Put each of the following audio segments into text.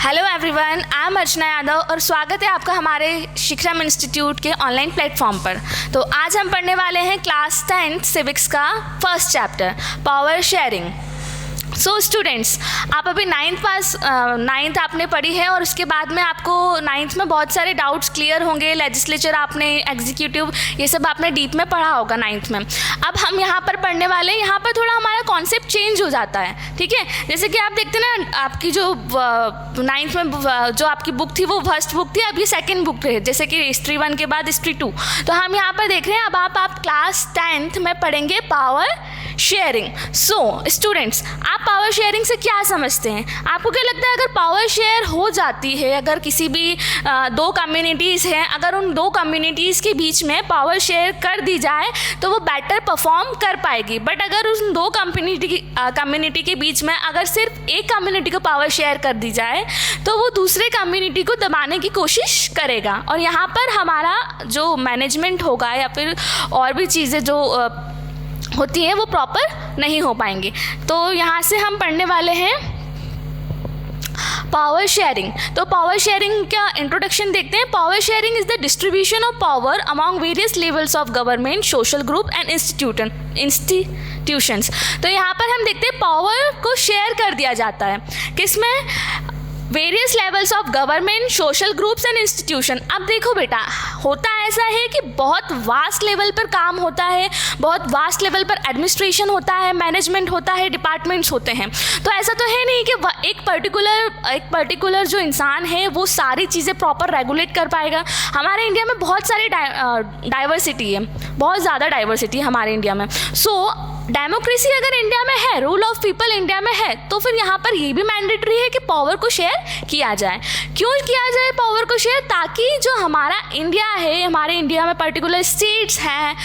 Hello everyone, I am अर्चना यादव और स्वागत है आपका हमारे शिखरम इंस्टीट्यूट के ऑनलाइन प्लेटफॉर्म पर। तो आज हम पढ़ने वाले हैं क्लास 10 सिविक्स का first chapter power sharing. So students, आप अभी नाइन्थ आपने पढ़ी है और उसके बाद में आपको नाइन्थ में बहुत सारे डाउट्स क्लियर होंगे। लेजिस्लेचर आपने, एग्जीक्यूटिव, ये सब आपने डीप में पढ़ा होगा नाइन्थ में। अब हम यहाँ पर पढ़ने वाले हैं, यहाँ पर थोड़ा हमारा कॉन्सेप्ट चेंज हो जाता है, ठीक है। जैसे कि आप देखते हैं ना, आपकी जो नाइन्थ में जो आपकी बुक थी वो फर्स्ट बुक थी, अब ये सेकेंड बुक है, जैसे कि हिस्ट्री 1 के बाद हिस्ट्री 2। तो हम यहाँ पर देख रहे हैं अब आप क्लास 10th में पढ़ेंगे पावर शेयरिंग। सो स्टूडेंट्स, आप पावर शेयरिंग से क्या समझते हैं? आपको क्या लगता है अगर पावर शेयर हो जाती है, अगर किसी भी दो कम्युनिटीज़ हैं, अगर उन दो कम्युनिटीज़ के बीच में पावर शेयर कर दी जाए तो वो बेटर परफॉर्म कर पाएगी। बट अगर उन दो कम्युनिटी के बीच में अगर सिर्फ एक कम्युनिटी को पावर शेयर कर दी जाए तो वो दूसरे कम्युनिटी को दबाने की कोशिश करेगा और यहाँ पर हमारा जो मैनेजमेंट होगा या फिर और भी चीज़ें जो होती है वो प्रॉपर नहीं हो पाएंगी। तो यहाँ से हम पढ़ने वाले हैं पावर शेयरिंग। तो पावर शेयरिंग का इंट्रोडक्शन देखते हैं। Power sharing is the distribution of power among various levels of government, social group and institutions. तो यहाँ पर हम देखते हैं पावर को शेयर कर दिया जाता है, किसमें? Various levels of government, social groups and institution. अब देखो बेटा, होता ऐसा है कि बहुत वास्ट लेवल पर काम होता है, बहुत वास्ट लेवल पर एडमिनिस्ट्रेशन होता है, मैनेजमेंट होता है, डिपार्टमेंट्स होते हैं। तो ऐसा तो है नहीं कि एक पर्टिकुलर जो इंसान है वो सारी चीज़ें प्रॉपर रेगुलेट कर पाएगा। हमारे इंडिया में बहुत सारी डाइवर्सिटी है, बहुत ज़्यादा डाइवर्सिटी है हमारे इंडिया में। सो डेमोक्रेसी अगर इंडिया में है, रूल ऑफ पीपल इंडिया में है, तो फिर यहाँ पर ये भी मैंडेटरी है कि पावर को शेयर किया जाए। क्यों किया जाए पावर को शेयर? ताकि जो हमारा इंडिया है, हमारे इंडिया में पर्टिकुलर स्टेट्स हैं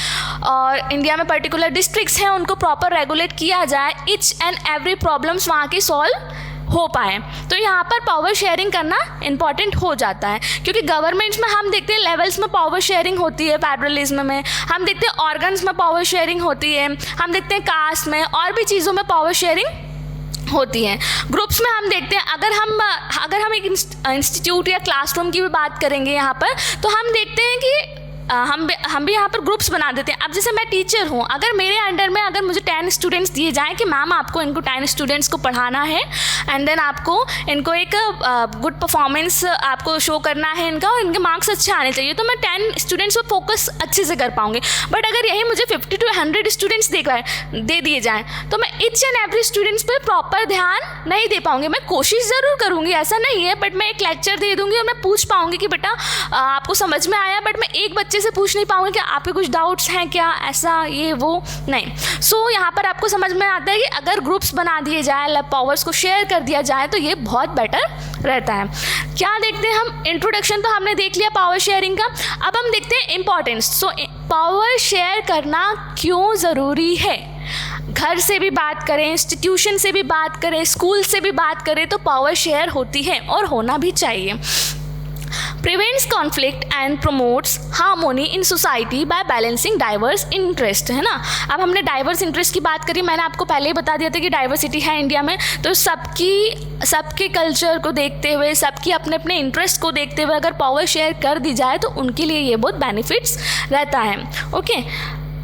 और इंडिया में पर्टिकुलर डिस्ट्रिक्ट्स हैं, उनको प्रॉपर रेगुलेट किया जाए, ईच एंड एवरी प्रॉब्लम्स वहाँ की सॉल्व हो पाए। तो यहाँ पर पावर शेयरिंग करना इम्पॉर्टेंट हो जाता है, क्योंकि गवर्नमेंट्स में हम देखते हैं लेवल्स में पावर शेयरिंग होती है, फेडरलिज्म में हम देखते हैं ऑर्गन्स में पावर शेयरिंग होती है, हम देखते हैं कास्ट में और भी चीज़ों में पावर शेयरिंग होती है। ग्रुप्स में हम देखते हैं, अगर हम एक इंस्टीट्यूट या क्लासरूम की भी बात करेंगे यहाँ पर, तो हम देखते हैं कि हम भी यहाँ पर ग्रुप्स बना देते हैं। अब जैसे मैं टीचर हूँ, अगर मेरे अंडर में अगर मुझे 10 स्टूडेंट्स दिए जाएँ कि मैम आपको इनको 10 स्टूडेंट्स को पढ़ाना है एंड देन आपको इनको एक गुड परफॉर्मेंस आपको शो करना है इनका और इनके मार्क्स अच्छे आने चाहिए, तो मैं 10 स्टूडेंट्स पर फोकस अच्छे से कर पाऊँगी। बट अगर यही मुझे 50 to 100 स्टूडेंट्स दे दिए जाएँ तो मैं ईच एंड एवरी स्टूडेंट्स पर प्रॉपर ध्यान नहीं दे पाऊँगी। मैं कोशिश ज़रूर करूँगी, ऐसा नहीं है, बट मैं एक लेक्चर दे दूँगी और मैं पूछ पाऊँगी कि बेटा आपको समझ में आया, बट मैं एक बच्चे से पूछ नहीं पाऊंगी कि आपके कुछ डाउट्स हैं क्या, ऐसा ये वो नहीं। सो यहाँ पर आपको समझ में आता है कि अगर ग्रुप्स बना दिए जाए, पावर्स को शेयर कर दिया जाए तो ये बहुत बेटर रहता है। क्या देखते हैं हम? इंट्रोडक्शन तो हमने देख लिया पावर शेयरिंग का। अब हम देखते हैं इम्पॉर्टेंस। सो पावर शेयर करना क्यों ज़रूरी है? घर से भी बात करें, इंस्टीट्यूशन से भी बात करें, स्कूल से भी बात करें, तो पावर शेयर होती है और होना भी चाहिए। Prevents conflict and promotes harmony in society bye balancing diverse interest, है ना। अब हमने डाइवर्स इंटरेस्ट की बात करी, मैंने आपको पहले ही बता दिया था कि डाइवर्सिटी है इंडिया में, तो सबके कल्चर को देखते हुए, सबकी अपने अपने इंटरेस्ट को देखते हुए अगर पावर शेयर कर दी जाए तो उनके लिए ये बहुत बेनिफिट्स रहता है। ओके,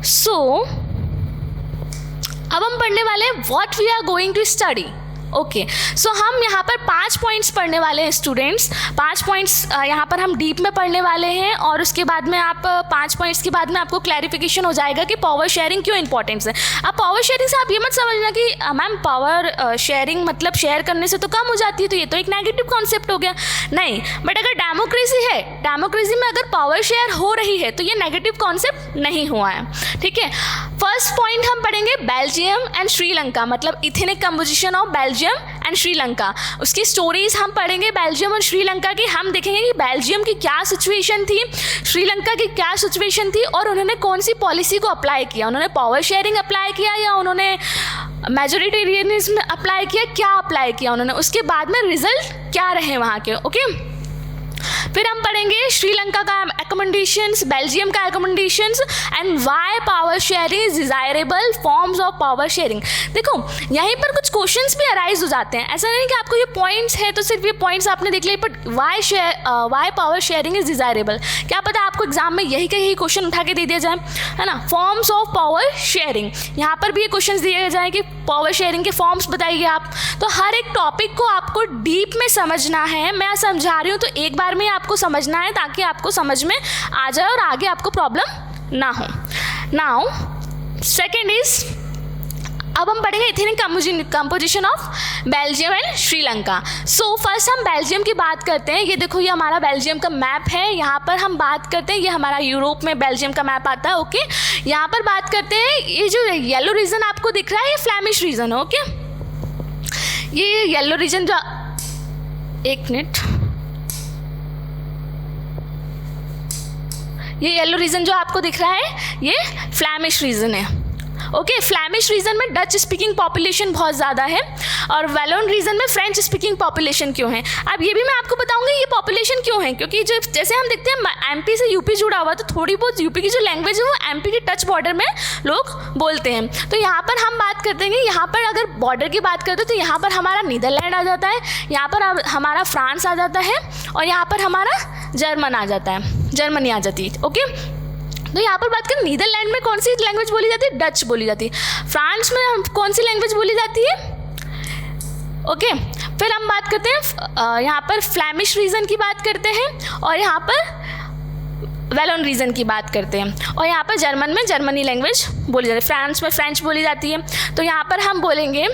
सो अब हम पढ़ने वाले हैं what we are going to study. Okay, so हम यहाँ पर 5 पॉइंट्स पढ़ने वाले हैं स्टूडेंट्स। 5 पॉइंट्स यहाँ पर हम डीप में पढ़ने वाले हैं और उसके बाद में आप 5 पॉइंट्स के बाद में आपको क्लैरिफिकेशन हो जाएगा कि पावर शेयरिंग क्यों इंपॉर्टेंट है। अब पावर शेयरिंग से आप ये मत समझना कि मैम पावर शेयरिंग मतलब शेयर करने से तो कम हो जाती है, तो ये तो एक नेगेटिव कॉन्सेप्ट हो गया। नहीं, बट अगर डेमोक्रेसी है, डेमोक्रेसी में अगर पावर शेयर हो रही है तो ये नेगेटिव कॉन्सेप्ट नहीं हुआ है, ठीक है। फर्स्ट पॉइंट हम पढ़ेंगे बेल्जियम एंड श्रीलंका, मतलब ethnic composition of Belgium and Sri Lanka. उसकी स्टोरीज हम पढ़ेंगे बेल्जियम और श्रीलंका की। हम देखेंगे कि बेल्जियम की क्या सिचुएशन थी, श्रीलंका की क्या सिचुएशन थी और उन्होंने कौन सी पॉलिसी को अप्लाई किया। उन्होंने पावर शेयरिंग अप्लाई किया या उन्होंने मेजोरिटेरियनिज्म अप्लाई किया, क्या अप्लाई किया उन्होंने, उसके बाद में रिजल्ट क्या रहे वहाँ के। ओके, फिर हम पढ़ेंगे श्रीलंका का एकोमोडेशंस, बेल्जियम का accommodations and why power sharing is desirable forms of power sharing. देखो यहीं पर कुछ क्वेश्चंस भी अराइज हो जाते हैं, ऐसा नहीं कि आपको ये पॉइंट्स है तो सिर्फ ये पॉइंट्स आपने देख लिए, but why power sharing is desirable, क्या पता आपको एग्जाम में यही का यही क्वेश्चन उठा के दे दिया जाए, है ना। फॉर्म्स ऑफ पावर शेयरिंग, यहाँ पर भी ये क्वेश्चन दिए जाए कि पावर शेयरिंग के फॉर्म्स बताइए आप। तो हर एक टॉपिक को आपको डीप में समझना है, मैं समझा रही हूँ तो एक बार में आपको समझना है ताकि आपको समझ में आ जाए और आगे आपको प्रॉब्लम ना हो। नाउ सेकेंड इज, अब हम पढ़ेंगे ethnic composition of Belgium and Sri Lanka. So first हम बेल्जियम की बात करते हैं। ये देखो ये हमारा बेल्जियम का मैप है, यहाँ पर हम बात करते हैं, ये हमारा यूरोप में बेल्जियम का मैप आता है। ओके, यहाँ पर बात करते हैं, ये जो येलो रीजन आपको दिख रहा है ये फ्लैमिश रीजन है। ओके, ये येलो रीजन जो, एक मिनट, ये येलो रीजन जो आपको दिख रहा है ये फ्लैमिश रीजन है। ओके, फ्लैमिश रीजन में डच स्पीकिंग पॉपुलेशन बहुत ज़्यादा है और वैलोन रीजन में फ्रेंच स्पीकिंग पॉपुलेशन क्यों है। अब ये भी मैं आपको बताऊंगी ये पॉपुलेशन क्यों है, क्योंकि जो जैसे हम देखते हैं एमपी से यूपी जुड़ा हुआ, तो थोड़ी बहुत यूपी की जो लैंग्वेज है वो एमपी के टच बॉर्डर में लोग बोलते हैं। तो यहाँ पर हम बात करते हैं, यहाँ पर अगर बॉर्डर की बात करते हैं तो यहाँ पर हमारा नीदरलैंड आ जाता है, यहाँ पर हमारा फ्रांस आ जाता है और यहाँ पर हमारा जर्मन आ जाता है, जर्मनी आ जाती है। ओके, तो यहाँ पर बात करें नीदरलैंड में कौन सी लैंग्वेज बोली जाती है, डच बोली जाती है। फ्रांस में कौन सी लैंग्वेज बोली जाती है। ओके, फिर हम बात करते हैं यहाँ पर फ्लैमिश रीजन की बात करते हैं और यहाँ पर वैलोन रीजन की बात करते हैं और यहाँ पर जर्मन में जर्मनी लैंग्वेज बोली जाती है, फ्रांस में फ्रेंच बोली जाती है। तो यहाँ पर हम बोलेंगे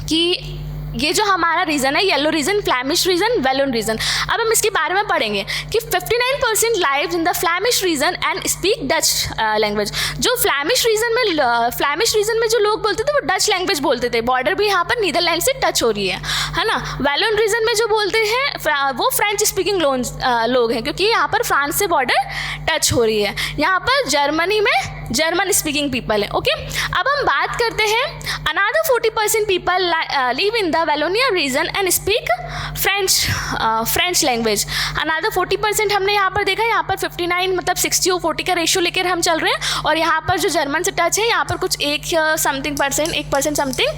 कि ये जो हमारा रीजन है yellow region, Flemish region, Walloon region. अब हम इसके बारे में पढ़ेंगे कि 59% live in the Flemish region and speak Dutch language. जो फ्लैमिश रीजन में जो लोग बोलते थे वो डच लैंग्वेज बोलते थे, बॉर्डर भी यहाँ पर नीदरलैंड से टच हो रही है ना। वैलोन रीजन में जो बोलते हैं वो फ्रेंच स्पीकिंग लोग हैं, क्योंकि यहाँ पर फ्रांस से बॉर्डर टच हो रही है। यहाँ पर जर्मनी में जर्मन स्पीकिंग पीपल है। ओके, अब हम बात करते हैं another 40% people live in the Wallonia region and speak French language. Another 40% हमने यहाँ पर देखा, यहाँ पर 59 मतलब 60 और 40 का रेशियो लेकर हम चल रहे हैं और यहाँ पर जो जर्मन से टच है यहाँ पर कुछ 1% समथिंग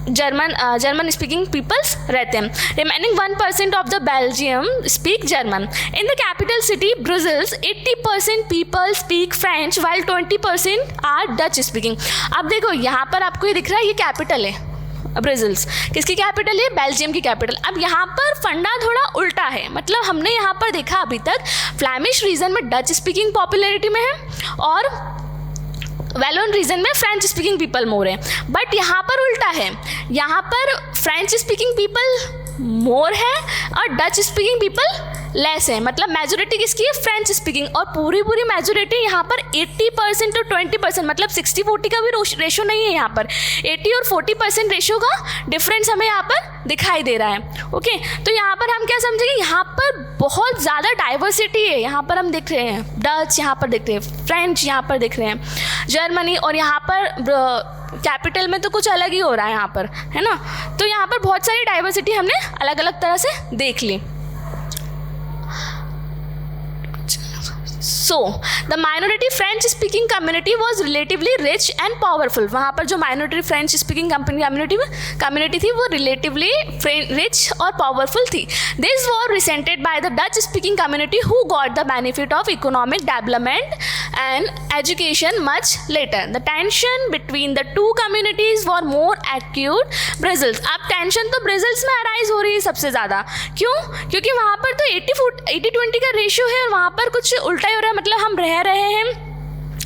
जर्मन स्पीकिंग पीपल्स रहते हैं। Remaining 1% of the Belgium speak German. In the capital city Brussels 80% people speak French while 20% are Dutch speaking. अब देखो यहाँ पर आपको ये दिख रहा है ये कैपिटल है ब्रुसेल्स, किसकी कैपिटल है, बेल्जियम की कैपिटल। अब यहाँ पर फंडा थोड़ा उल्टा है, मतलब हमने यहाँ पर देखा अभी तक फ्लैमिश रीजन में डच स्पीकिंग पॉपुलैरिटी में है और वैलोन रीजन में फ्रेंच स्पीकिंग पीपल मोर है, बट यहाँ पर उल्टा है, यहाँ पर फ्रेंच स्पीकिंग पीपल मोर है और डच स्पीकिंग पीपल लेस है। मतलब मेजोरिटी किसकी है, फ्रेंच स्पीकिंग, और पूरी मेजोरिटी यहाँ पर 80% और 20%, मतलब 60-40 का भी रेशो नहीं है, यहाँ पर 80 और 40% रेशो का डिफरेंस हमें यहाँ पर दिखाई दे रहा है। ओके, तो यहाँ पर हम क्या समझेंगे, यहाँ पर बहुत ज़्यादा डाइवर्सिटी है। यहाँ पर हम देख रहे हैं डच, यहाँ पर देख रहे हैं फ्रेंच, यहाँ पर देख रहे हैं जर्मनी, और यहाँ पर कैपिटल में तो कुछ अलग ही हो रहा है यहाँ पर, है ना। तो यहाँ पर बहुत सारी डाइवर्सिटी हमने अलग अलग तरह से देख ली। So, the minority French speaking community was relatively rich and powerful. वहाँ पर जो minority French speaking community थी वो relatively rich और powerful थी. This was resented by the Dutch speaking community who got the benefit of economic development and education much later. The tension between the two communities were more acute. Brussels, अब tension तो Brussels में arise हो रही है सबसे ज़्यादा, क्यों? क्योंकि वहाँ पर तो 80-20 का रेशियो है और वहाँ पर कुछ उल्टा हो रहा है, मतलब हम रह रहे हैं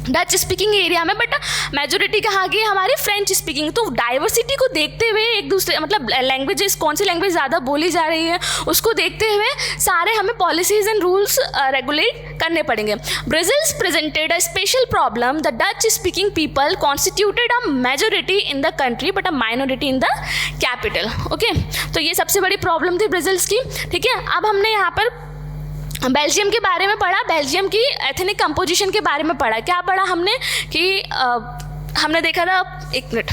डच स्पीकिंग एरिया में, बट मेजोरिटी कहाँ की है हमारी फ्रेंच स्पीकिंग। तो डाइवर्सिटी को देखते हुए एक दूसरे मतलब लैंग्वेजेस, कौन सी लैंग्वेज ज़्यादा बोली जा रही है उसको देखते हुए सारे हमें पॉलिसीज एंड रूल्स रेगुलेट करने पड़ेंगे। Brussels presented a special problem, the Dutch speaking people constituted a majority in the country but a minority in the capital. Okay, तो ये सबसे बड़ी प्रॉब्लम थी ब्रसेल्स की। ठीक है, अब हमने यहाँ पर बेल्जियम के बारे में पढ़ा, बेल्जियम की एथनिक कंपोजिशन के बारे में पढ़ा। क्या पढ़ा हमने कि हमने देखा था, एक मिनट,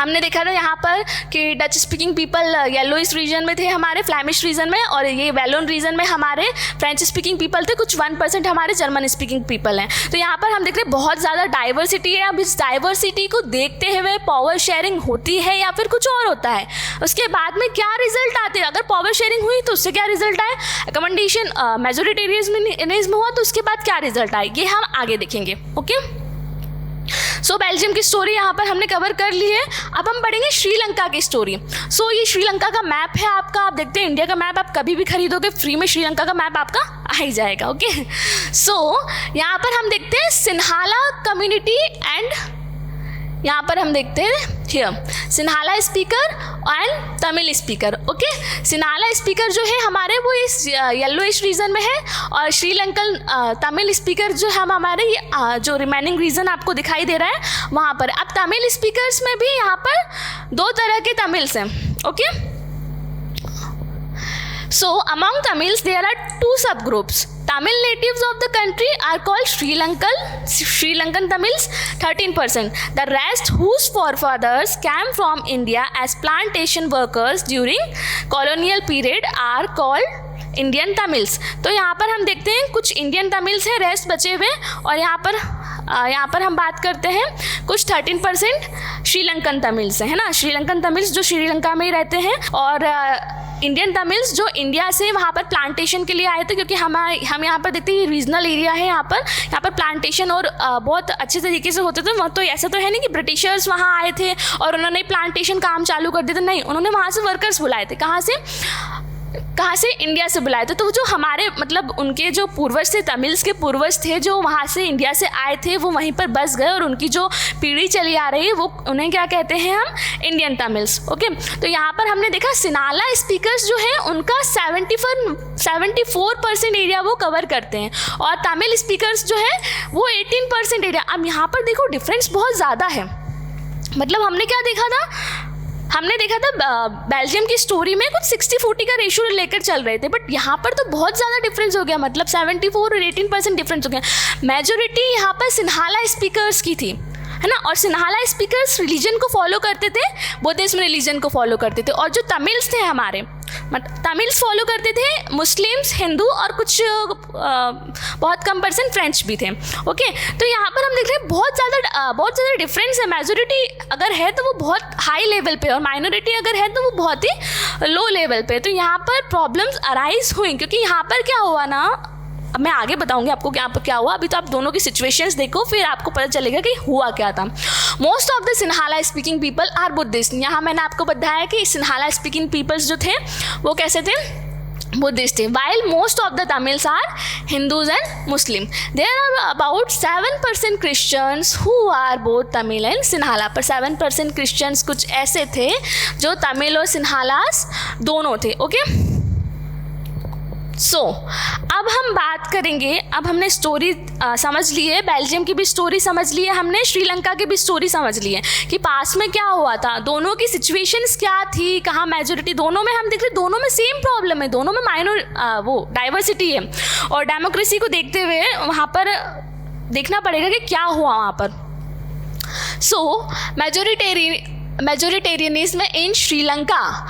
हमने देखा था यहाँ पर कि Dutch speaking people yellowish region में थे, हमारे फ्लैमिश रीजन में, और ये वैलोन रीजन में हमारे फ्रेंच स्पीकिंग पीपल थे, कुछ 1% हमारे जर्मन स्पीकिंग पीपल हैं। तो यहाँ पर हम देख रहे हैं बहुत ज़्यादा डाइवर्सिटी है। अब इस डाइवर्सिटी को देखते हुए पावर शेयरिंग होती है या फिर कुछ और होता है, उसके बाद में क्या रिजल्ट आते हैं। अगर पावर शेयरिंग हुई तो उससे क्या रिजल्ट आए, अकोमोडेशन मेजोरिटेरियनिज्म हुआ तो उसके बाद क्या रिजल्ट आए, ये हम आगे देखेंगे। ओके, सो बेल्जियम की स्टोरी यहाँ पर हमने कवर कर ली है। अब हम पढ़ेंगे श्रीलंका की स्टोरी। सो ये श्रीलंका का मैप है आपका, आप देखते हैं इंडिया का मैप आप कभी भी खरीदोगे फ्री में श्रीलंका का मैप आपका आ ही जाएगा। ओके, सो यहाँ पर हम देखते हैं सिन्हाला कम्युनिटी एंड यहाँ पर हम देखते हैं here Sinhala speaker and Tamil speaker. Okay, Sinhala speaker जो है हमारे वो इस येलोइश रीजन में है, और श्रीलंकन तमिल स्पीकर जो है हमारे ये जो रिमेनिंग रीजन आपको दिखाई दे रहा है वहाँ पर। अब तमिल स्पीकर्स में भी यहाँ पर 2 तरह के तमिल्स हैं। Okay, so among Tamils there are 2 subgroups. Tamil natives of the country are called Sri Lankan Tamils, 13%. The rest whose forefathers came from India as plantation workers during colonial period are called Indian Tamils. तो यहाँ पर हम देखते हैं कुछ Indian Tamils हैं, rest बचे हुए, और यहाँ पर हम बात करते हैं कुछ 13% श्रीलंकन तमिल्स हैं, है ना। श्रीलंकन तमिल्स जो श्रीलंका में ही रहते हैं, और इंडियन तमिल्स जो इंडिया से वहाँ पर प्लांटेशन के लिए आए थे, क्योंकि हम यहाँ पर देखते हैं रीजनल एरिया है, यहाँ पर प्लांटेशन और बहुत अच्छे तरीके से होते थे। तो ऐसा तो है नहीं कि ब्रिटिशर्स वहाँ आए थे और उन्होंने प्लांटेशन काम चालू कर दिया था, नहीं, उन्होंने वहाँ से वर्कर्स बुलाए थे। कहाँ से इंडिया से बुलाए थे। तो जो हमारे मतलब उनके जो पूर्वज थे, तमिल्स के पूर्वज थे जो वहाँ से इंडिया से आए थे, वो वहीं पर बस गए, और उनकी जो पीढ़ी चली आ रही है वो उन्हें क्या कहते हैं हम, इंडियन तमिल्स। ओके, तो यहाँ पर हमने देखा सिन्हाला स्पीकर्स जो है उनका 74% एरिया वो कवर करते हैं, और तमिल स्पीकर्स जो है वो 18% एरिया। अब यहाँ पर देखो डिफरेंस बहुत ज़्यादा है। मतलब हमने देखा था बेल्जियम की स्टोरी में कुछ 60-40 का रेशियो लेकर चल रहे थे, बट यहाँ पर तो बहुत ज़्यादा डिफरेंस हो गया, मतलब 74 और 18% डिफरेंस हो गया। मेजोरिटी यहाँ पर सिन्हाला स्पीकर्स की थी, है ना, और सिन्हाला स्पीकर्स रिलीजन को फॉलो करते थे, बुद्धिज्म रिलीजन को फॉलो करते थे, और जो तमिल्स थे हमारे तमिल्स फॉलो करते थे मुस्लिम्स, हिंदू, और कुछ बहुत कम % फ्रेंच भी थे। ओके, तो यहाँ पर हम देख रहे हैं बहुत ज़्यादा डिफरेंस है। मेजोरिटी अगर है तो वो बहुत हाई लेवल पे, और माइनॉरिटी अगर है तो वो बहुत ही लो लेवल पे। तो यहाँ पर प्रॉब्लम्स अराइज हुई, क्योंकि यहाँ पर क्या हुआ ना, अब मैं आगे बताऊंगी आपको यहाँ पर क्या हुआ। अभी तो आप दोनों की सिचुएशंस देखो, फिर आपको पता चलेगा कि हुआ क्या था। Most of the Sinhala speaking people are Buddhist. यहाँ मैंने आपको बताया कि सिन्हाला स्पीकिंग पीपल्स जो थे वो कैसे थे, बुद्धिस्ट थे। While most of the Tamils are Hindus and Muslim. There are about 7% Christians who are both Tamil and Sinhala. पर 7% क्रिश्चियंस कुछ ऐसे थे जो तमिल और सिन्हालास दोनों थे। ओके, सो अब हम बात करेंगे, अब हमने स्टोरी समझ ली है, बेल्जियम की भी स्टोरी समझ ली है हमने, श्रीलंका की भी स्टोरी समझ ली है कि पास में क्या हुआ था, दोनों की सिचुएशंस क्या थी, कहाँ मेजोरिटी, दोनों में हम देख रहे दोनों में सेम प्रॉब्लम है, दोनों में माइनर वो डाइवर्सिटी है, और डेमोक्रेसी को देखते हुए वहाँ पर देखना पड़ेगा कि क्या हुआ वहाँ पर। So majoritarianism in Sri Lanka,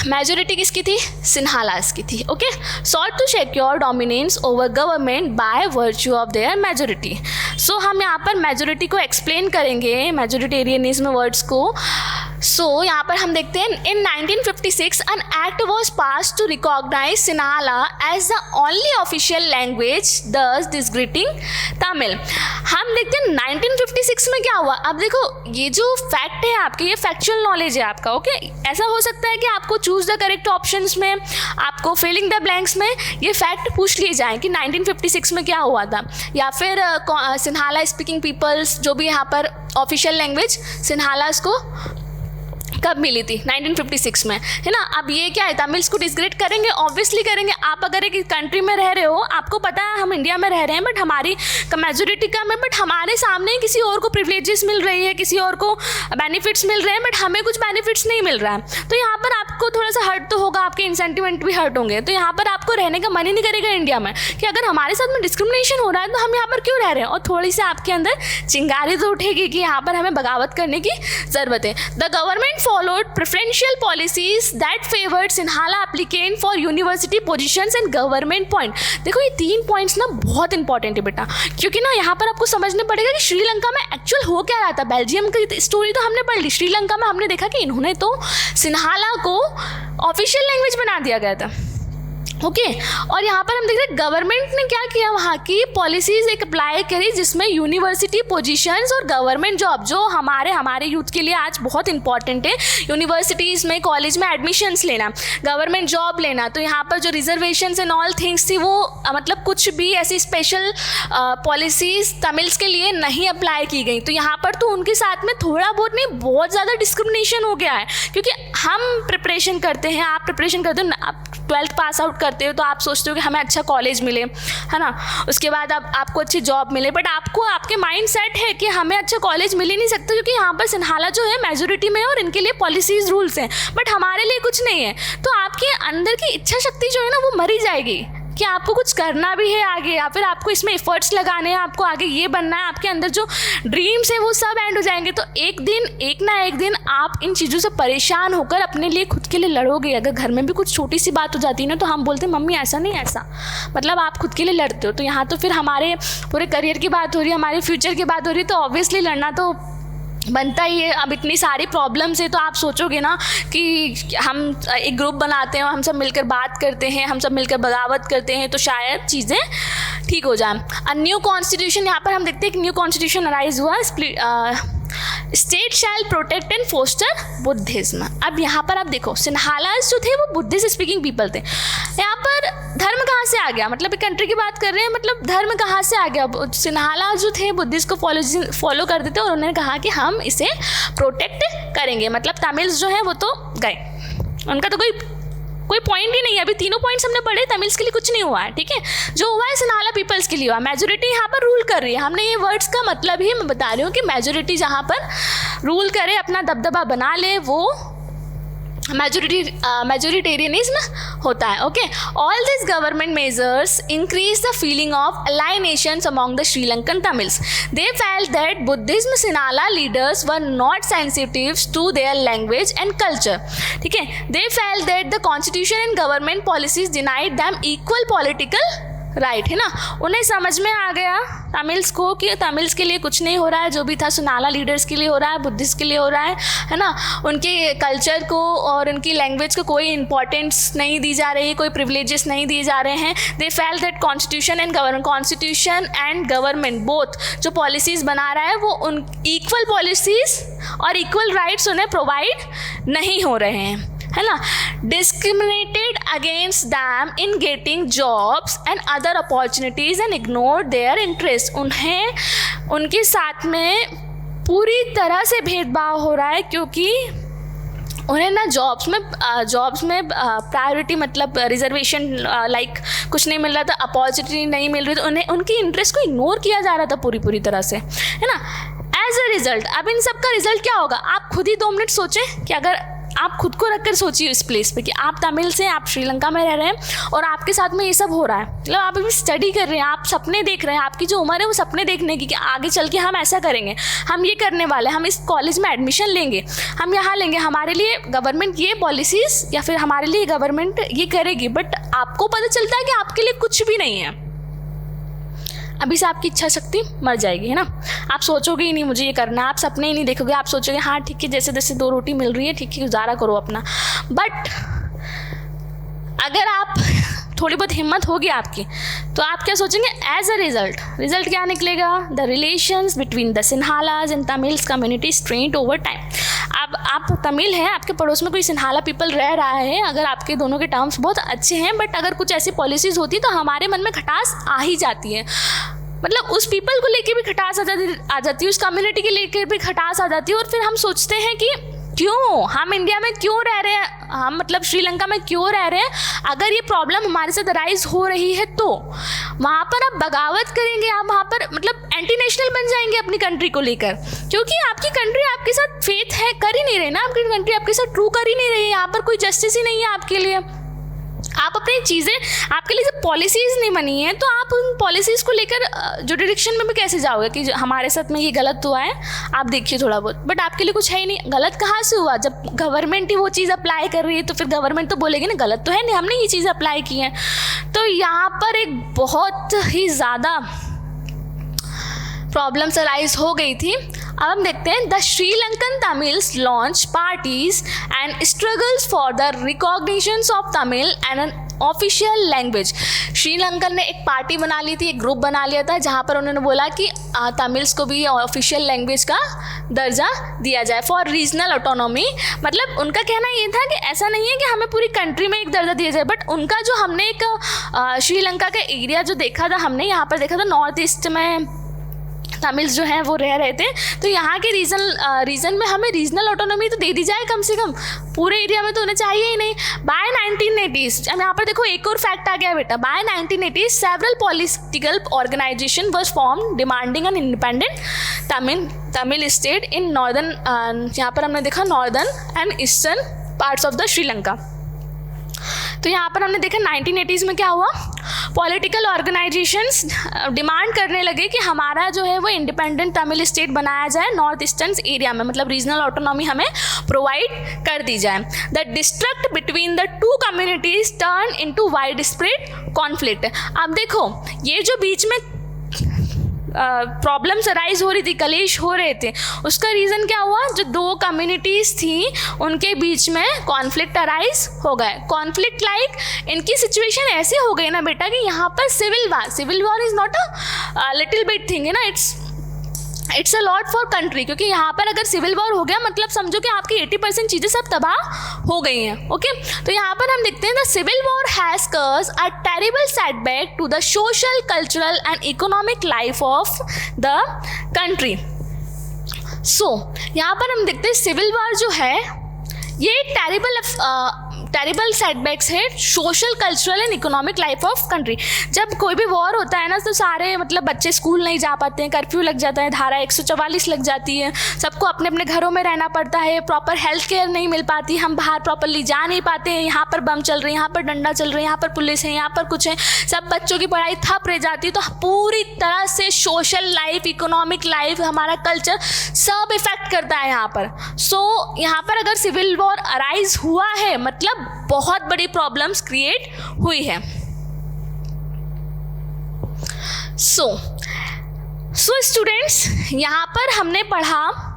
majority किसकी थी, सिन्हालास की थी। Okay, sought to secure dominance over government by virtue of their majority. So हम यहाँ पर मेजोरिटी को एक्सप्लेन करेंगे, मेजोरिटेरियनिज्म वर्ड्स को। सो यहाँ पर हम देखते हैं in 1956 an act was pass to recognize Sinhala as the only official language thus disregarding Tamil. हम देखते हैं 1956 में क्या हुआ। अब देखो ये जो फैक्ट है आपके, ये फैक्चुअल नॉलेज है आपका। ओके, ऐसा हो सकता है कि आपको चूज द करेक्ट ऑप्शंस में, आपको फिलिंग द ब्लैंक्स में ये फैक्ट पूछ लिए जाए कि 1956 में क्या हुआ था, या फिर सिन्हाला स्पीकिंग पीपल्स जो भी यहाँ पर ऑफिशियल लैंग्वेज सिन्हालास को कब मिली थी? 1956 में, है ना। अब ये क्या है, तमिल्स को डिसग्रेड करेंगे? ऑब्वियसली करेंगे। आप अगर एक कंट्री में रह रहे हो, आपको पता है हम इंडिया में रह रहे हैं, बट हमारी मेजोरिटी कम है, बट हमारे सामने किसी और को प्रिविलेजेस मिल रही है, किसी और को बेनिफिट्स मिल रहे हैं, बट हमें कुछ बेनिफिट्स नहीं मिल रहा है। तो यहाँ पर आपको थोड़ा सा हर्ट तो होगा, आपके इंसेंटिमेंट भी हर्ट होंगे। तो यहाँ पर आपको रहने का मन ही नहीं करेगा इंडिया में कि अगर हमारे साथ में डिस्क्रिमिनेशन हो रहा है तो हम यहाँ पर क्यों रह रहे हैं। और थोड़ी सी आपके अंदर चिंगारी तो उठेगी कि यहाँ पर हमें बगावत करने की ज़रूरत है। The government followed preferential policies that favored Sinhala applicant for university positions and government point। देखो ये 3 पॉइंट्स ना बहुत इंपॉर्टेंट है बेटा, क्योंकि ना यहाँ पर आपको समझना पड़ेगा कि श्रीलंका में एक्चुअल हो क्या रहा था। बेल्जियम की स्टोरी तो हमने पढ़ ली, श्रीलंका में हमने देखा कि इन्होंने तो सिन्हाला को ऑफिशियल लैंग्वेज बना दिया गया था। ओके और यहाँ पर हम देख रहे हैं गवर्नमेंट ने क्या किया, वहाँ की पॉलिसीज़ एक अप्लाई करी जिसमें यूनिवर्सिटी पोजीशंस और गवर्नमेंट जॉब, जो हमारे यूथ के लिए आज बहुत इंपॉर्टेंट है, यूनिवर्सिटीज़ में कॉलेज में एडमिशन्स लेना, गवर्नमेंट जॉब लेना। तो यहाँ पर जो रिजर्वेशंस एंड ऑल थिंग्स थी वो मतलब कुछ भी ऐसी स्पेशल पॉलिसीज़ तमिल्स के लिए नहीं अप्लाई की गई। तो यहाँ पर तो उनके साथ में थोड़ा बहुत नहीं, बहुत ज़्यादा डिस्क्रिमिनेशन हो गया है, क्योंकि हम प्रिपरेशन करते हैं, आप प्रिपरेशन करते हो, आप 12th पास आउट करते हो तो आप सोचते हो कि हमें अच्छा कॉलेज मिले, है ना, उसके बाद आपको अच्छी जॉब मिले, बट आपके माइंड सेट है कि हमें अच्छा कॉलेज मिल ही नहीं सकता, क्योंकि यहाँ पर सिन्हाला जो है मेजोरिटी में है और इनके लिए पॉलिसीज़ रूल्स हैं, बट हमारे लिए कुछ नहीं है। तो आपके अंदर की इच्छा शक्ति जो है ना वो मरी जाएगी कि आपको कुछ करना भी है आगे, या फिर आपको इसमें एफर्ट्स लगाने हैं, आपको आगे ये बनना है, आपके अंदर जो ड्रीम्स है वो सब एंड हो जाएंगे। तो एक ना एक दिन आप इन चीज़ों से परेशान होकर अपने लिए खुद के लिए लड़ोगे। अगर घर में भी कुछ छोटी सी बात हो जाती है ना तो हम बोलते हैं मम्मी ऐसा नहीं ऐसा, मतलब आप खुद के लिए लड़ते हो। तो यहाँ तो फिर हमारे पूरे करियर की बात हो रही है, हमारे फ्यूचर की बात हो रही है, तो ऑब्वियसली लड़ना तो बनता ही है। अब इतनी सारी प्रॉब्लम्स है तो आप सोचोगे ना कि हम एक ग्रुप बनाते हैं, हम सब मिलकर बात करते हैं, हम सब मिलकर बगावत करते हैं तो शायद चीज़ें ठीक हो जाए। अ न्यू कॉन्स्टिट्यूशन, यहाँ पर हम देखते हैं कि न्यू कॉन्स्टिट्यूशन अराइज हुआ, state shall protect and foster Buddhism. अब यहाँ पर आप देखो सिन्हालास जो थे वो बुद्धिस्ट स्पीकिंग पीपल थे। यहाँ पर धर्म कहाँ से आ गया, मतलब एक कंट्री की बात कर रहे हैं, मतलब धर्म कहाँ से आ गया। सिन्हाला जो थे बुद्धिस्ट को फॉलो करते थे और उन्होंने कहा कि हम इसे प्रोटेक्ट करेंगे। मतलब तमिल्स जो है वो तो गए, उनका तो कोई पॉइंट ही नहीं है। अभी तीनों पॉइंट्स हमने पढ़े, तमिल्स के लिए कुछ नहीं हुआ है, ठीक है। जो हुआ है सिन्हाला पीपल्स के लिए हुआ, मेजोरिटी यहाँ पर रूल कर रही है। हमने ये वर्ड्स का मतलब ही मैं बता रही हूँ कि मेजोरिटी जहाँ पर रूल करे, अपना दबदबा बना ले, वो मेजोरिटेरियनिज्म होता है। Okay, all this government measures increase the feeling of alienations among the Sri Lankan Tamils. They felt that Buddhism Sinhala leaders were not sensitive to their language and culture, ठीक है। They felt that the constitution and government policies denied them equal political right, है ना। उन्हें समझ में आ गया Tamils को कि तमिल्स के लिए कुछ नहीं हो रहा है, जो भी था सिन्हाला लीडर्स के लिए हो रहा है, बुद्धिस्ट के लिए हो रहा है ना। उनके कल्चर को और उनकी लैंग्वेज को कोई इंपॉर्टेंस नहीं दी जा रही है, कोई प्रिविलेजेस नहीं दिए जा रहे हैं। They felt that constitution and government both जो पॉलिसीज़ बना रहा है वो उन इक्वल पॉलिसीज़ और इक्वल राइट्स उन्हें प्रोवाइड नहीं हो रहे हैं, है ना। Discriminated against them in getting jobs and other opportunities and ignore their interest. उन्हें उनके साथ में पूरी तरह से भेदभाव हो रहा है, क्योंकि उन्हें ना जॉब्स में प्रायोरिटी मतलब रिजर्वेशन लाइक कुछ नहीं मिल रहा था, अपॉर्चुनिटी नहीं मिल रही, तो उन्हें उनकी इंटरेस्ट को इग्नोर किया जा रहा था पूरी तरह से, है ना। एज अ रिजल्ट, अब इन सब का रिजल्ट क्या होगा, आप खुद ही 2 मिनट सोचें कि अगर आप खुद को रखकर सोचिए इस प्लेस पे कि आप तमिल से, आप श्रीलंका में रह रहे हैं और आपके साथ में ये सब हो रहा है। मतलब आप अभी स्टडी कर रहे हैं, आप सपने देख रहे हैं, आपकी जो उम्र है वो सपने देखने की कि आगे चल के हम ऐसा करेंगे, हम ये करने वाले हैं, हम इस कॉलेज में एडमिशन लेंगे, हम यहाँ लेंगे, हमारे लिए गवर्नमेंट ये पॉलिसीज़ या फिर हमारे लिए गवर्नमेंट ये करेगी। बट आपको पता चलता है कि आपके लिए कुछ भी नहीं है। अभी से आपकी इच्छा शक्ति मर जाएगी, है ना। आप सोचोगे ही नहीं मुझे ये करना है, आप सपने ही नहीं देखोगे, आप सोचोगे हाँ ठीक है, जैसे जैसे 2 रोटी मिल रही है ठीक है गुजारा करो अपना। बट अगर आप थोड़ी बहुत हिम्मत होगी आपकी तो आप क्या सोचेंगे, एज अ रिजल्ट क्या निकलेगा, the relations between the Sinhalas and Tamils community strained over time. अब आप तमिल हैं, आपके पड़ोस में कोई सिन्हाला पीपल रह रहा है, अगर आपके दोनों के टर्म्स बहुत अच्छे हैं, बट अगर कुछ ऐसी पॉलिसीज़ होती तो हमारे मन में खटास आ ही जाती है। मतलब उस पीपल को लेके भी खटास आ जाती है, उस कम्युनिटी के लेकर भी खटास आ जाती है, और फिर हम सोचते हैं कि क्यों हम इंडिया में क्यों रह रहे हैं, हम मतलब श्रीलंका में क्यों रह रहे हैं? अगर ये प्रॉब्लम हमारे साथ राइज हो रही है तो वहाँ पर आप बगावत करेंगे, आप वहाँ पर मतलब एंटी नेशनल बन जाएंगे अपनी कंट्री को लेकर, क्योंकि आपकी कंट्री आपके साथ फेथ है कर ही नहीं रही ना, आपकी कंट्री आपके साथ ट्रू कर ही नहीं रही है, यहाँ पर कोई जस्टिस ही नहीं है आपके लिए। आप अपनी चीज़ें, आपके लिए जब पॉलिसीज़ नहीं बनी है तो आप उन पॉलिसीज़ को लेकर जो डायरेक्शन में भी कैसे जाओगे कि हमारे साथ में ये गलत हुआ है, आप देखिए थोड़ा बहुत, बट आपके लिए कुछ है ही नहीं। गलत कहाँ से हुआ? जब गवर्नमेंट ही वो चीज़ अप्लाई कर रही है तो फिर गवर्नमेंट तो बोलेगी ना गलत तो है नहीं, हमने ये चीज़ अप्लाई की है। तो यहाँ पर एक बहुत ही ज़्यादा प्रॉब्लम्स अराइज हो गई थी। अब हम देखते हैं the Sri Lankan Tamils launch parties and struggles for the recognitions of Tamil and an official language. Sri Lankan ने एक पार्टी बना ली थी, एक ग्रुप बना लिया था जहाँ पर उन्होंने बोला कि तमिल्स को भी ऑफिशियल लैंग्वेज का दर्जा दिया जाए फॉर रीजनल ऑटोनॉमी। मतलब उनका कहना ये था कि ऐसा नहीं है कि हमें पूरी कंट्री में एक दर्जा दिया जाए, बट उनका जो हमने एक श्रीलंका का एरिया जो देखा था, हमने यहाँ पर देखा था नॉर्थ ईस्ट में तमिल्स जो हैं वो रह रहे थे, तो यहाँ के रीजन में हमें रीजनल ऑटोनॉमी तो दे दी जाए कम से कम, पूरे एरिया में तो उन्हें चाहिए ही नहीं। बाय 1980s, अब यहाँ पर देखो एक और फैक्ट आ गया बेटा, by 1980s several political organisation was form demanding an independent Tamil state in northern, यहाँ पर हमने देखा northern and eastern parts of the Sri Lanka. तो यहाँ पर हमने देखा 1980s में क्या हुआ, पॉलिटिकल ऑर्गेनाइजेशंस डिमांड करने लगे कि हमारा जो है वो इंडिपेंडेंट तमिल स्टेट बनाया जाए नॉर्थ ईस्टर्न एरिया में, मतलब रीजनल ऑटोनॉमी हमें प्रोवाइड कर दी जाए। The distrust between the two communities turn into wide spread conflict. अब देखो ये जो बीच में प्रॉब्लम्स अराइज हो रही थी, कलेश हो रहे थे, उसका रीज़न क्या हुआ, जो दो कम्युनिटीज़ थी उनके बीच में कॉन्फ्लिक्ट अराइज हो गए। कॉन्फ्लिक्ट लाइक इनकी सिचुएशन ऐसी हो गई ना बेटा कि यहाँ पर civil war is not a little bit thing है ना, it's a lot for country, क्योंकि यहाँ पर अगर सिविल वॉर हो गया मतलब समझो कि आपकी 80% चीज़ें सब तबाह हो गई हैं। ओके, तो यहाँ पर हम देखते हैं the civil war has caused a terrible setback to the social, cultural and economic life of the country. So यहाँ पर हम देखते हैं सिविल वॉर जो है ये टेरिबल सेटबैक्स है social, cultural and economic life of country. जब कोई भी वॉर होता है ना तो सारे मतलब बच्चे स्कूल नहीं जा पाते हैं, कर्फ्यू लग जाता है, धारा 144 लग जाती है, सबको अपने अपने घरों में रहना पड़ता है, प्रॉपर हेल्थ केयर नहीं मिल पाती, हम बाहर प्रॉपरली जा नहीं पाते हैं, यहाँ पर बम चल रहे हैं, यहाँ पर डंडा चल रहे हैं, यहाँ पर पुलिस है, यहाँ पर कुछ है, सब बच्चों की पढ़ाई ठप रह जाती है। तो पूरी तरह से सोशल लाइफ, इकोनॉमिक लाइफ, हमारा कल्चर सब इफेक्ट करता है यहाँ पर। सो यहाँ पर अगर सिविल वॉर अराइज हुआ है मतलब बहुत बड़ी प्रॉब्लम्स क्रिएट हुई है। सो स्टूडेंट्स यहाँ पर हमने पढ़ा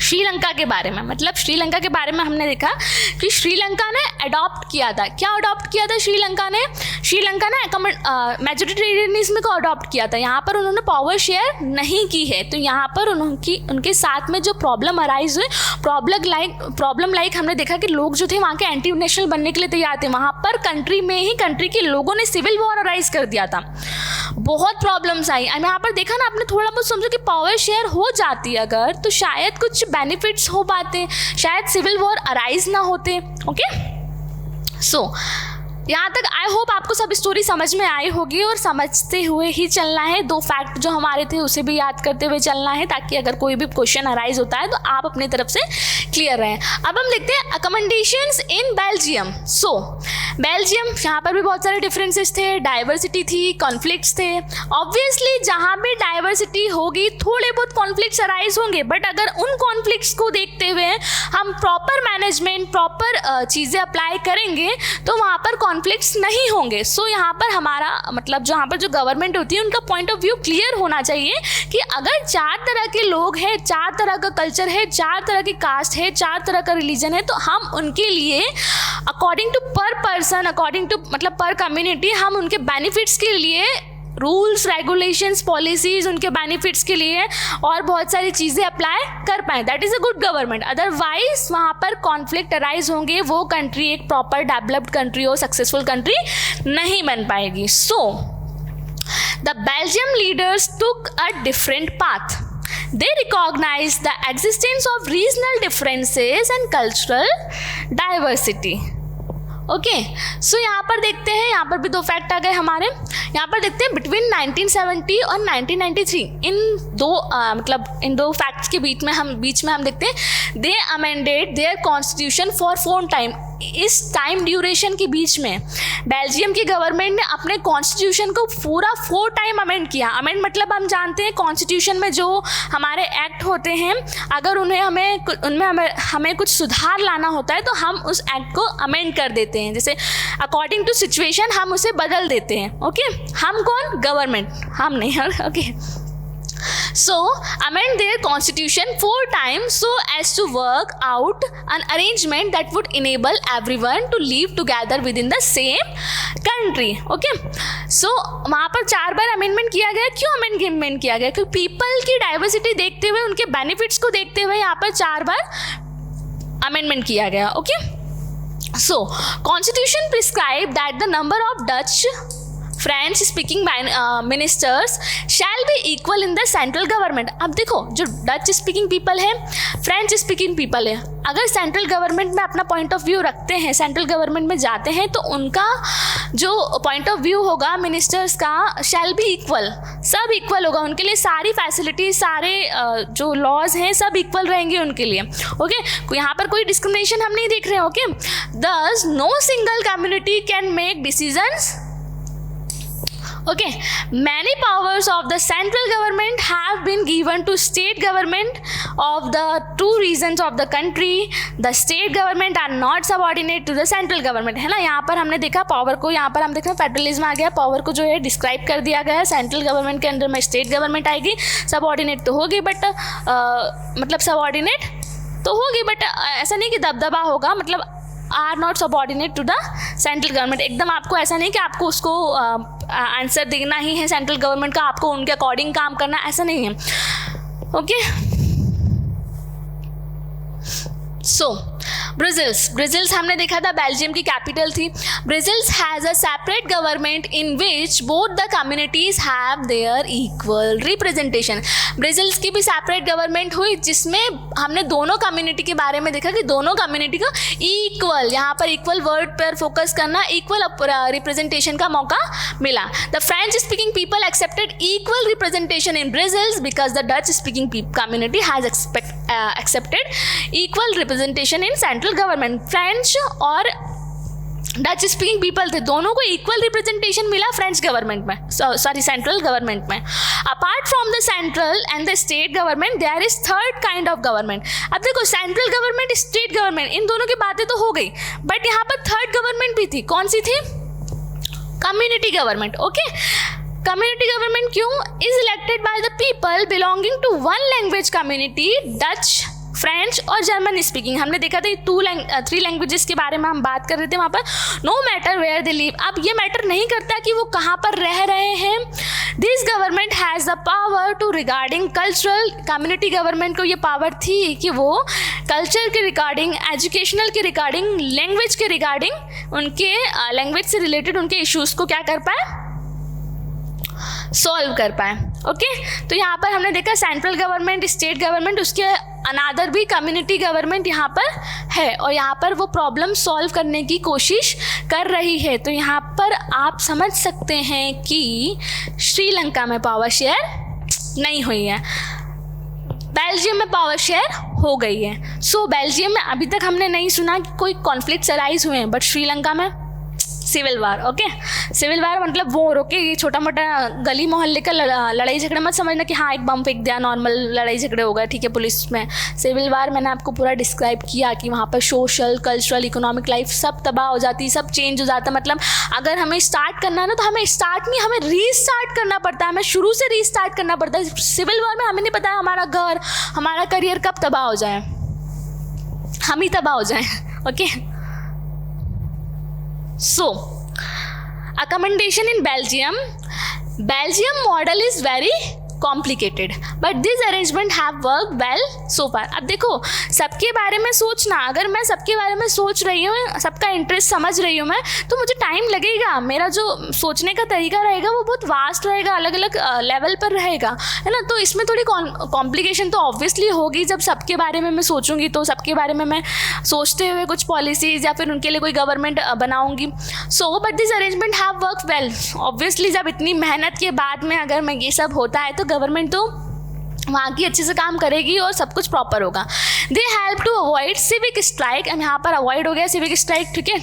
श्रीलंका के बारे में, मतलब श्रीलंका के बारे में हमने देखा कि श्रीलंका ने अडॉप्ट किया था, क्या अडॉप्ट किया था श्रीलंका ने मेजोरिटेरियनिज्म को अडॉप्ट किया था। यहाँ पर उन्होंने पावर शेयर नहीं की है, तो यहाँ पर उनके साथ में जो प्रॉब्लम अराइज हुए, प्रॉब्लम लाइक हमने देखा कि लोग जो थे वहाँ के एंटी नेशनल बनने के लिए तैयार थे, वहाँ पर कंट्री के लोगों ने सिविल वॉर अराइज कर दिया था, बहुत प्रॉब्लम्स आई। यहाँ पर देखा ना आपने, थोड़ा बहुत समझो कि पावर शेयर हो जाती अगर तो शायद कुछ बेनिफिट्स हो पाते, शायद सिविल वॉर अराइज ना होते। ओके, सो यहाँ तक आई होप आपको सब स्टोरी समझ में आई होगी और समझते हुए ही चलना है। दो फैक्ट जो हमारे थे उसे भी याद करते हुए चलना है ताकि अगर कोई भी क्वेश्चन अराइज होता है तो आप अपनी तरफ से क्लियर रहें। अब हम देखते हैं accommodations in Belgium. So Belgium, यहाँ पर भी बहुत सारे डिफरेंसेस थे, डाइवर्सिटी थी, कॉन्फ्लिक्ट्स थे। ऑब्वियसली जहाँ भी डाइवर्सिटी होगी थोड़े बहुत कॉन्फ्लिक्ट्स अराइज होंगे, बट अगर उन कॉन्फ्लिक्ट्स को देखते हुए हम प्रॉपर मैनेजमेंट, प्रॉपर चीज़ें अप्लाई करेंगे तो वहाँ पर कॉन्फ्लिक्ट्स नहीं होंगे। सो यहाँ पर हमारा मतलब जहाँ पर जो गवर्नमेंट होती है उनका पॉइंट ऑफ व्यू क्लियर होना चाहिए कि अगर 4 तरह के लोग हैं, 4 तरह का कल्चर है, 4 तरह की कास्ट है, 4 तरह का रिलीजन है, तो हम उनके लिए अकॉर्डिंग टू पर पर्सन, अकॉर्डिंग टू मतलब पर कम्युनिटी, हम उनके बेनिफिट्स के लिए रूल्स, रेगुलेशंस, पॉलिसीज़, उनके बेनिफिट्स के लिए और बहुत सारी चीज़ें अप्लाई कर पाएँ। That is a good government. Otherwise वहाँ पर कॉन्फ्लिक्ट अराइज होंगे, वो कंट्री एक प्रॉपर डेवलप्ड कंट्री और सक्सेसफुल कंट्री नहीं बन पाएगी। So the Belgium leaders took a different path. they recognize the existence of regional differences and cultural diversity. Okay so यहाँ पर देखते हैं, यहाँ पर भी दो फैक्ट आ गए हमारे. यहाँ पर देखते हैं बिटवीन 1970 और 1993 इन दो फैक्ट्स के बीच में हम देखते हैं they amended their constitution for 4 time. इस टाइम ड्यूरेशन के बीच में बेल्जियम की गवर्नमेंट ने अपने कॉन्स्टिट्यूशन को पूरा 4 टाइम अमेंड किया. अमेंड मतलब हम जानते हैं कॉन्स्टिट्यूशन में जो हमारे एक्ट होते हैं, अगर उनमें हमें कुछ सुधार लाना होता है तो हम उस एक्ट को अमेंड कर देते हैं. जैसे अकॉर्डिंग टू सिचुएशन हम उसे बदल देते हैं. ओके हम कौन? गवर्नमेंट, हम नहीं. Okay so amend their constitution 4 times so as to work out an arrangement that would enable everyone to live together within the same country. okay so वहाँ पर 4 बार अमेंडमेंट किया गया. क्यों अमेंडमेंट किया गया? क्योंकि पीपल की डाइवर्सिटी देखते हुए, उनके बेनिफिट्स को देखते हुए यहाँ पर 4 बार अमेंडमेंट किया गया. Okay so constitution prescribed that the number of Dutch French speaking ministers shall be equal in the central government. अब देखो जो डच स्पीकिंग पीपल है, फ्रेंच स्पीकिंग पीपल है, अगर सेंट्रल गवर्नमेंट में अपना पॉइंट ऑफ व्यू रखते हैं, सेंट्रल गवर्नमेंट में जाते हैं तो उनका जो पॉइंट ऑफ व्यू होगा मिनिस्टर्स का शैल बी इक्वल, सब इक्वल होगा उनके लिए. सारी फैसिलिटी, सारे जो लॉज हैं सब इक्वल रहेंगे उनके लिए. ओके यहाँ पर कोई डिस्क्रिमिनेशन हम नहीं देख रहे हैं. Okay thus no single community can make decisions. Okay, many powers of the central government have been given to state government of the 2 regions of the country. The state government are not subordinate to the central government. है ना, यहाँ पर हमने देखा power को, यहाँ पर हम देख रहे हैं फेडरलिज्म आ गया. पावर को जो है डिस्क्राइब कर दिया गया है. सेंट्रल गवर्नमेंट के अंडर में स्टेट गवर्नमेंट आएगी. सबऑर्डिनेट तो होगी बट सबऑर्डिनेट तो होगी बट ऐसा नहीं कि दबदबा होगा. मतलब are not subordinate to the central government. एकदम आपको ऐसा नहीं कि आपको उसको आंसर देना ही है सेंट्रल गवर्नमेंट का, आपको उनके अकॉर्डिंग काम करना, ऐसा नहीं है. ओके सो ब्राज़ील्स हमने देखा था बेल्जियम की कैपिटल थी. Brussels has a separate government in which both the communities have their equal representation. Brussels की भी सेपरेट गवर्नमेंट हुई जिसमें हमने दोनों कम्युनिटी के बारे में देखा कि दोनों कम्युनिटी को इक्वल, यहाँ पर इक्वल वर्ड पर फोकस करना, इक्वल रिप्रेजेंटेशन का मौका मिला. The French speaking people accepted equal representation in Brussels because the Dutch speaking community has accepted equal representation in central government. French और डच स्पीकिंग पीपल थे, दोनों को इक्वल रिप्रेजेंटेशन मिला फ्रेंच गवर्नमेंट में, sorry central government में. Apart from the central and the state government there is third kind of government. अब देखो central government, state government, इन दोनों की बातें तो हो गई बट यहाँ पर थर्ड गवर्नमेंट भी थी. कौन सी थी? Community government. Okay community government क्यों? Is elected by the people belonging to 1 language community. Dutch, French और जर्मन स्पीकिंग हमने देखा था. 3 लैंग्वेजेस के बारे में हम बात कर रहे थे वहाँ पर. No matter where they live. अब ये मैटर नहीं करता कि वो कहाँ पर रह रहे हैं. This government has the power to regarding cultural. Community government को ये पावर थी कि वो कल्चर के रिगार्डिंग, एजुकेशनल के रिगार्डिंग, लैंग्वेज के रिगार्डिंग, उनके लैंग्वेज से रिलेटेड उनके इश्यूज़ को क्या कर पाए, सॉल्व कर पाए. ओके तो यहाँ पर हमने देखा सेंट्रल गवर्नमेंट, स्टेट गवर्नमेंट, उसके अनादर भी कम्युनिटी गवर्नमेंट यहाँ पर है और यहाँ पर वो प्रॉब्लम सॉल्व करने की कोशिश कर रही है. तो यहाँ पर आप समझ सकते हैं कि श्रीलंका में पावर शेयर नहीं हुई है, बेल्जियम में पावर शेयर हो गई है. सो बेल्जियम में अभी तक हमने नहीं सुना कि कोई कॉन्फ्लिक्ट्स अराइज हुए हैं बट श्रीलंका में civil war. Okay civil war मतलब वॉर. ओके ये छोटा मोटा गली मोहल्ले का लड़ाई झगड़ा मत समझना कि हाँ एक बम फेंक दिया, नॉर्मल लड़ाई झगड़े हो गए, ठीक है. पुलिस में सिविल वार मैंने आपको पूरा डिस्क्राइब किया कि वहाँ पर सोशल, कल्चरल, इकोनॉमिक लाइफ सब तबाह हो जाती, सब चेंज हो जाता. मतलब अगर हमें स्टार्ट करना है ना तो हमें स्टार्ट नहीं, हमें रीस्टार्ट करना पड़ता है, हमें शुरू से रीस्टार्ट करना पड़ता है. सिविल वार में हमें नहीं पता हमारा घर, हमारा करियर कब तबाह हो जाए, हम ही तबाह हो जाए. Okay so accommodation in Belgium model is very complicated but this arrangement have work well so far. अब देखो सबके बारे में सोचना, अगर मैं सबके बारे में सोच रही हूँ, सबका इंटरेस्ट समझ रही हूँ मैं, तो मुझे टाइम लगेगा। मेरा जो सोचने का तरीका रहेगा वो बहुत वास्ट रहेगा, अलग अलग लेवल पर रहेगा, है ना। तो इसमें थोड़ी कॉम्प्लिकेशन तो ऑब्वियसली होगी जब सबके बारे में मैं सोचूंगी, तो सबके बारे में मैं सोचते हुए कुछ पॉलिसीज़ या फिर उनके लिए कोई गवर्नमेंट बनाऊंगी। So but this arrangement have work well. Obviously जब इतनी मेहनत के बाद में अगर मैं ये सब होता है तो गवर्नमेंट तो वहाँ की अच्छे से काम करेगी और सब कुछ प्रॉपर होगा। They help to avoid civic strike. यहाँ पर अवॉइड हो गया सिविक स्ट्राइक, ठीक है,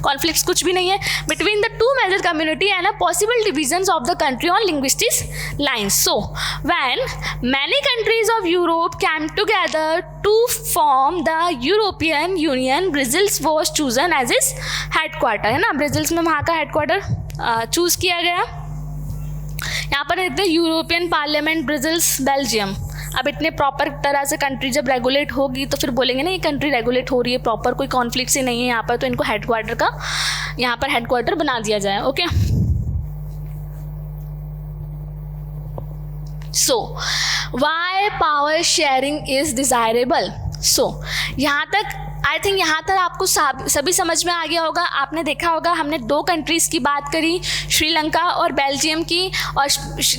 कॉन्फ्लिक्ट्स कुछ भी नहीं है between the two major community and a possible divisions of the country on linguistic lines. So when many countries of Europe came together to form the European Union, Brussels was chosen as its headquarter, है ना। ब्राज़ील्स में वहाँ का headquarter choose किया गया। यहाँ पर देखते हैं यूरोपियन पार्लियामेंट, ब्राज़ील्स, बेल्जियम। अब इतने प्रॉपर तरह से कंट्री जब रेगुलेट होगी तो फिर बोलेंगे ना ये कंट्री रेगुलेट हो रही है प्रॉपर, कोई कॉन्फ्लिक्ट से नहीं है यहाँ पर, तो इनको हेडक्वार्टर का यहाँ पर हेडक्वार्टर बना दिया जाए। Okay, so why power sharing is desirable. So यहाँ तक आई थिंक यहाँ तक आपको सभी समझ में आ गया होगा। आपने देखा होगा हमने दो कंट्रीज़ की बात करी, श्रीलंका और बेल्जियम की, और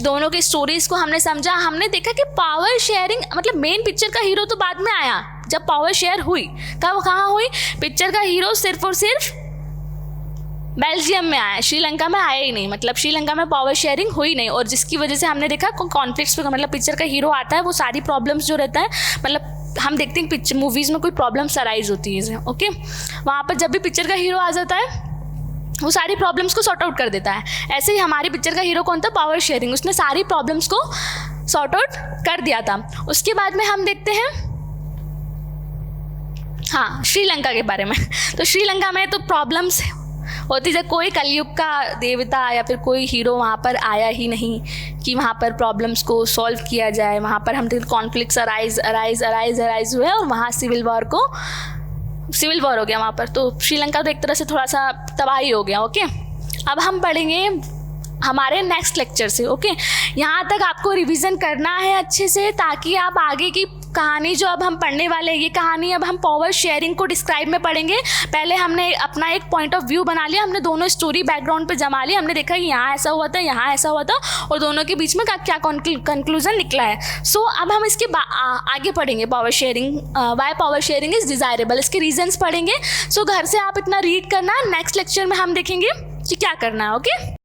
दोनों की स्टोरीज़ को हमने समझा। हमने देखा कि पावर शेयरिंग मतलब मेन पिक्चर का हीरो तो बाद में आया जब पावर शेयर हुई, कब कहाँ हुई, पिक्चर का हीरो सिर्फ और सिर्फ बेल्जियम में आया, श्रीलंका में आया ही नहीं, मतलब श्रीलंका में पावर शेयरिंग हुई नहीं, और जिसकी वजह से हमने देखा कॉन्फ्लिक्ट्स पे मतलब पिक्चर का हीरो आता है वो सारी प्रॉब्लम्स जो रहता है, मतलब हम देखते हैं पिक्चर मूवीज़ में कोई प्रॉब्लम्स अराइज होती है, ओके, वहाँ पर जब भी पिक्चर का हीरो आ जाता है वो सारी प्रॉब्लम्स को सॉर्ट आउट कर देता है। ऐसे ही हमारी पिक्चर का हीरो कौन था, पावर शेयरिंग, उसने सारी प्रॉब्लम्स को सॉर्ट आउट कर दिया था। उसके बाद में हम देखते हैं हाँ श्रीलंका के बारे में। तो श्रीलंका में तो प्रॉब्लम्स होती जब कोई कलयुग का देवता या फिर कोई हीरो वहाँ पर आया ही नहीं कि वहाँ पर प्रॉब्लम्स को सॉल्व किया जाए। वहाँ पर हम कॉन्फ्लिक्ट्स अराइज हुए और वहाँ सिविल वॉर हो गया वहाँ पर। तो श्रीलंका तो एक तरह से थोड़ा सा तबाही हो गया। ओके, अब हम पढ़ेंगे हमारे नेक्स्ट लेक्चर से। ओके, यहाँ तक आपको रिवीजन करना है अच्छे से ताकि आप आगे की कहानी जो अब हम पढ़ने वाले हैं, ये कहानी अब हम पावर शेयरिंग को डिस्क्राइब में पढ़ेंगे। पहले हमने अपना एक पॉइंट ऑफ व्यू बना लिया, हमने दोनों स्टोरी बैकग्राउंड पे जमा लिया, हमने देखा कि यहाँ ऐसा हुआ था, यहाँ ऐसा हुआ था, और दोनों के बीच में क्या कंक्लूजन निकला है। सो अब हम इसके आगे पढ़ेंगे power sharing, why power sharing is desirable, इसके रीजन्स पढ़ेंगे। सो घर से आप इतना रीड करना, नेक्स्ट लेक्चर में हम देखेंगे कि क्या करना है। ओके।